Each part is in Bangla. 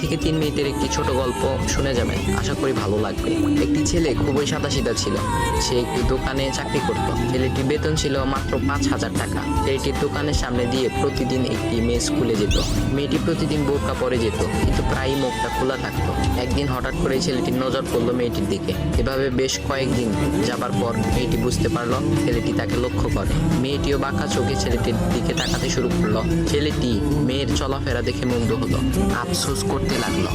থেকে 3 মিনিটের একটি ছোট গল্প শুনে যাবেন, আশা করি ভালো লাগবে। একটি ছেলে খুবই সাদাসিধা ছিল। সে একটি দোকানে চাকরি করত। ছেলেটির বেতন ছিল মাত্র 5,000 টাকা। ছেলেটির দোকানের সামনে দিয়ে প্রতিদিন একটি মেয়ে স্কুলে যেত। মেয়েটি প্রতিদিন বোরকা পরে যেত, কিন্তু প্রায়ই মুখটা খোলা থাকতো। একদিন হঠাৎ করে ছেলেটির নজর পড়লো মেয়েটির দিকে। এভাবে বেশ কয়েকদিন যাবার পর মেয়েটি বুঝতে পারলো ছেলেটি তাকে লক্ষ্য করে। মেয়েটিও বাঁকা চোখে ছেলেটির দিকে তাকাতে শুরু করলো। ছেলেটি মেয়ের চলাফেরা দেখে মুগ্ধ হলো। আফসোস করতে লাগলো,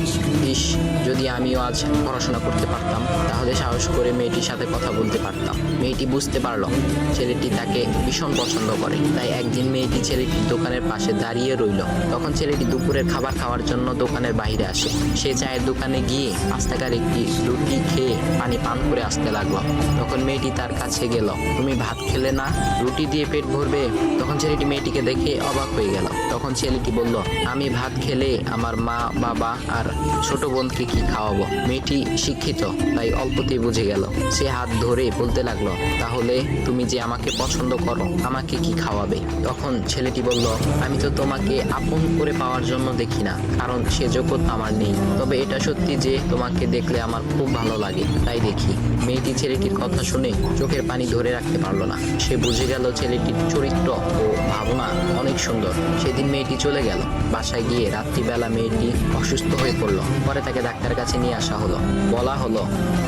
ইস, যদি আমিও আজ পড়াশোনা করতে পারতাম, তাহলে সাহস করে মেয়েটির সাথে কথা বলতে পারতাম। মেয়েটি বুঝতে পারলো ছেলেটি তাকে ভীষণ পছন্দ করে। তাই একদিন মেয়েটি ছেলেটির দোকানের পাশে দাঁড়িয়ে রইল। তখন ছেলেটি দুপুরের খাবার খাওয়ার জন্য দোকানের বাইরে আসে। সে চায়ের দোকানে গিয়ে 5 টাকার একটি রুটি খেয়ে পানি পান করে আসতে লাগলো। তখন মেয়েটি তার কাছে গেল। তুমি ভাত খেলে না, রুটি দিয়ে পেট ভরবে? তখন ছেলেটি মেয়েটিকে দেখে অবাক হয়ে গেল। তখন ছেলেটি বলল, আমি ভাত খেলে আমার মা, বাবা আর ছোট বোনকে কি খাওয়াবো? মেয়েটি শিক্ষিত, তাই অল্পতেই বুঝে গেল। সে হাত ধরে বলতে লাগলো, তাহলে তুমি যে আমাকে পছন্দ করো, আমাকে কি খাওয়াবে? তখন ছেলেটি বলল, আমি তো তোমাকে আপন করে পাওয়ার জন্য দেখি না, কারণ সে যোগ্যতা আমার নেই। তবে এটা সত্যি যে তোমাকে দেখলে আমার খুব ভালো লাগে, তাই দেখি। মেয়েটি ছেলেটির কথা শুনে চোখের পানি ধরে রাখতে পারলো না। সে বুঝে গেল ছেলেটির চরিত্র ও ভাবনা অনেক সুন্দর। সেদিন মেয়েটি চলে গেল। বাসায় গিয়ে রাত্রিবেলা মেয়েটি অসুস্থ হয়ে পড়লো। পরে তাকে ডাক্তারের কাছে নিয়ে আসা হলো। বলা হলো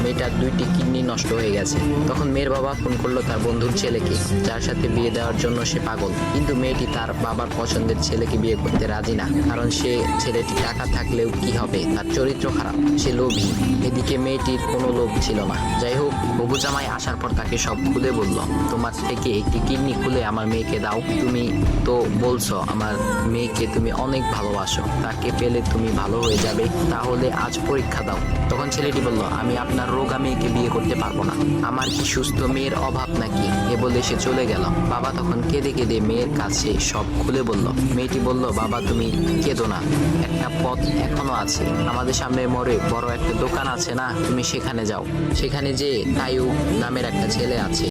মেয়েটার 2টি কিডনি নষ্ট হয়ে গেছে। তখন মেয়ের বাবা ফোন করলো তার বন্ধুর ছেলেকে, যার সাথে বিয়ে দেওয়ার জন্য সে পাগল। কিন্তু মেয়েটি তার বাবার পছন্দের ছেলেকে বিয়ে করতে রাজি না, কারণ সে ছেলেটি টাকা থাকলেও কি হবে, তার চরিত্র খারাপ, সে লোভী। এদিকে মেয়েটির কোনো লোভ ছিল না। যাই হোক, হবু জামাই আসার পর তাকে সব খুলে বলল, তোমার থেকে একটি কিডনি খুলে আমার মেয়েকে দাও। তুমি তো বলছো আমার মেয়েকে তুমি অনেক ভালোবাসো, তাকে পেলে তুমি ভালো হয়ে যাবে, তাহলে আজ পরীক্ষা দাও। তখন ছেলেটি বলল, আমি আপনার রোগা মেয়েকে বিয়ে করতে পারবো না, আমার কি সুস্থ মেয়ের অভাব নাকি? এ বলে সে চলে গেল। বাবা তখন কেঁদে কেঁদে মেয়ের কাছে সব খুলে বলল। মেয়েটি বলল, বাবা তুমি কেঁদো না, একটা পথ এখনো আছে, আমাদের সামনে মোড়ে বড় একটা দোকান আছে না, তুমি সেখানে যাও। সেখানে যে তায়ু নামের একটা ছেলে আছে,